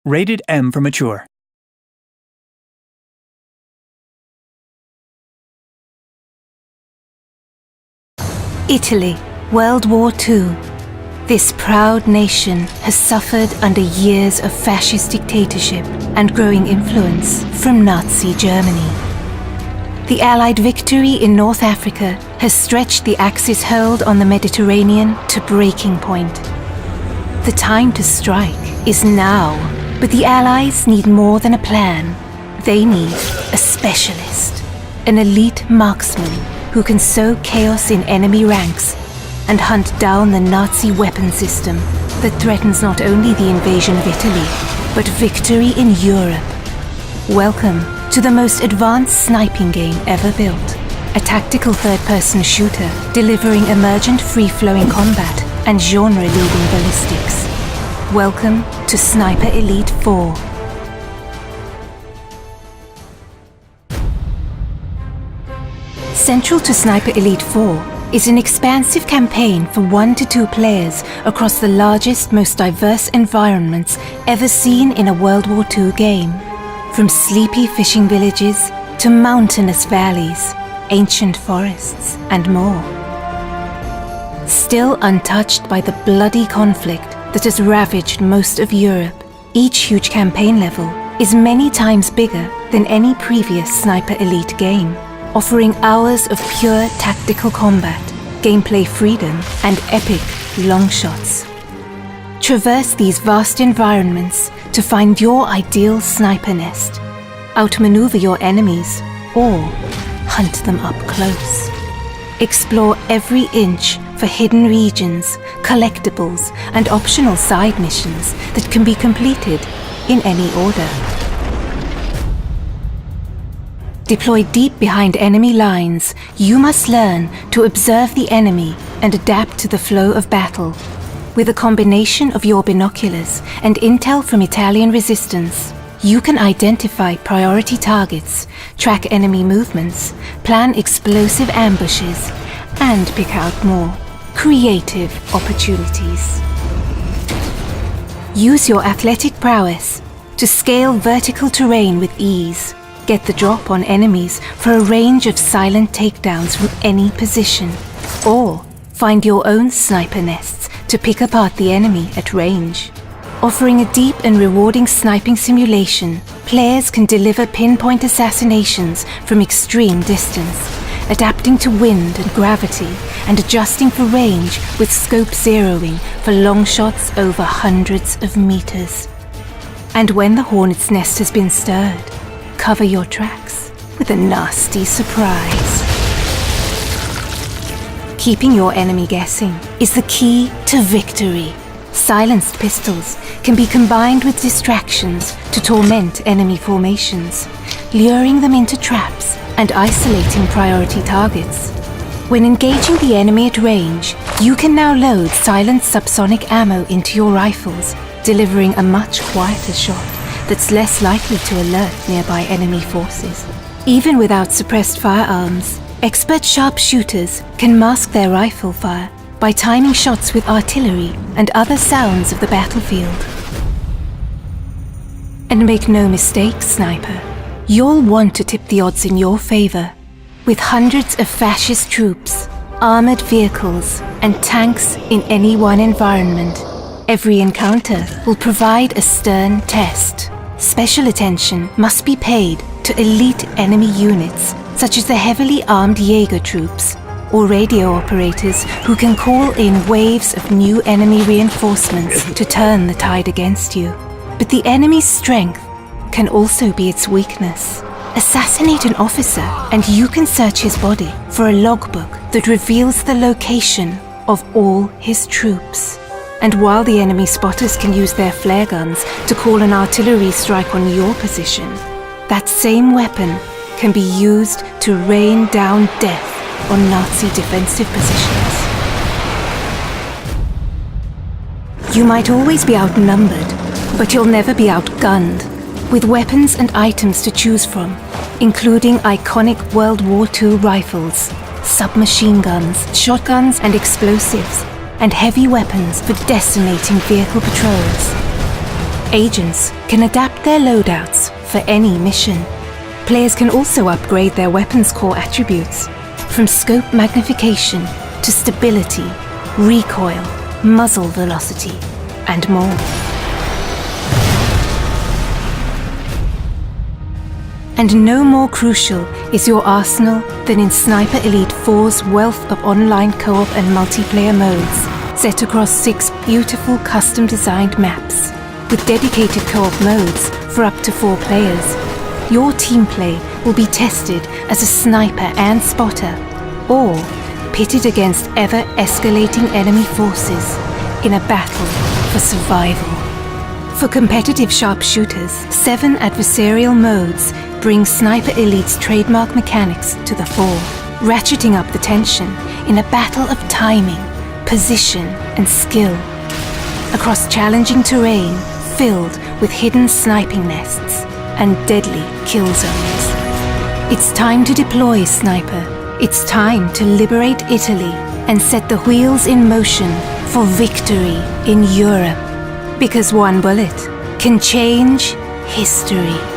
Rated M for mature. Italy, World War II. This proud nation has suffered under years of fascist dictatorship and growing influence from Nazi Germany. The Allied victory in North Africa has stretched the Axis hold on the Mediterranean to breaking point. The time to strike is now, but the Allies need more than a plan. They need a specialist, an elite marksman who can sow chaos in enemy ranks and hunt down the Nazi weapon system that threatens not only the invasion of Italy, but victory in Europe. Welcome to the most advanced sniping game ever built. A tactical third-person shooter delivering emergent free-flowing combat and genre-leading ballistics. Welcome to Sniper Elite 4. Central to Sniper Elite 4 is an expansive campaign for 1 to 2 players across the largest, most diverse environments ever seen in a World War II game. From sleepy fishing villages to mountainous valleys, ancient forests, and more. Still untouched by the bloody conflict that has ravaged most of Europe, each huge campaign level is many times bigger than any previous Sniper Elite game, offering hours of pure tactical combat, gameplay freedom, and epic long shots. Traverse these vast environments to find your ideal sniper nest, outmaneuver your enemies, or hunt them up close. Explore every inch for hidden regions, collectibles, and optional side missions that can be completed in any order. Deployed deep behind enemy lines, you must learn to observe the enemy and adapt to the flow of battle. With a combination of your binoculars and intel from Italian resistance, you can identify priority targets, track enemy movements, plan explosive ambushes, and pick out more creative opportunities. Use your athletic prowess to scale vertical terrain with ease. Get the drop on enemies for a range of silent takedowns from any position, or find your own sniper nests to pick apart the enemy at range. Offering a deep and rewarding sniping simulation, players can deliver pinpoint assassinations from extreme distance, adapting to wind and gravity and adjusting for range with scope zeroing for long shots over hundreds of meters. And when the hornet's nest has been stirred, cover your tracks with a nasty surprise. Keeping your enemy guessing is the key to victory. Silenced pistols can be combined with distractions to torment enemy formations, luring them into traps and isolating priority targets. When engaging the enemy at range, you can now load silent subsonic ammo into your rifles, delivering a much quieter shot that's less likely to alert nearby enemy forces. Even without suppressed firearms, expert sharpshooters can mask their rifle fire by timing shots with artillery and other sounds of the battlefield. And make no mistake, sniper, you'll want to tip the odds in your favor. With hundreds of fascist troops, armored vehicles, and tanks in any one environment, every encounter will provide a stern test. Special attention must be paid to elite enemy units, such as the heavily armed Jaeger troops, or radio operators who can call in waves of new enemy reinforcements to turn the tide against you. But the enemy's strength can also be its weakness. Assassinate an officer and you can search his body for a logbook that reveals the location of all his troops. And while the enemy spotters can use their flare guns to call an artillery strike on your position, that same weapon can be used to rain down death on Nazi defensive positions. You might always be outnumbered, but you'll never be outgunned. With weapons and items to choose from, including iconic World War II rifles, submachine guns, shotguns and explosives, and heavy weapons for decimating vehicle patrols. Agents can adapt their loadouts for any mission. Players can also upgrade their weapons core attributes, from scope magnification to stability, recoil, muzzle velocity, and more. And no more crucial is your arsenal than in Sniper Elite 4's wealth of online co-op and multiplayer modes, set across 6 beautiful custom-designed maps. With dedicated co-op modes for up to 4 players, your team play will be tested as a sniper and spotter, or pitted against ever-escalating enemy forces in a battle for survival. For competitive sharpshooters, 7 adversarial modes bring Sniper Elite's trademark mechanics to the fore, ratcheting up the tension in a battle of timing, position, and skill, across challenging terrain filled with hidden sniping nests and deadly kill zones. It's time to deploy, Sniper. It's time to liberate Italy and set the wheels in motion for victory in Europe. Because one bullet can change history.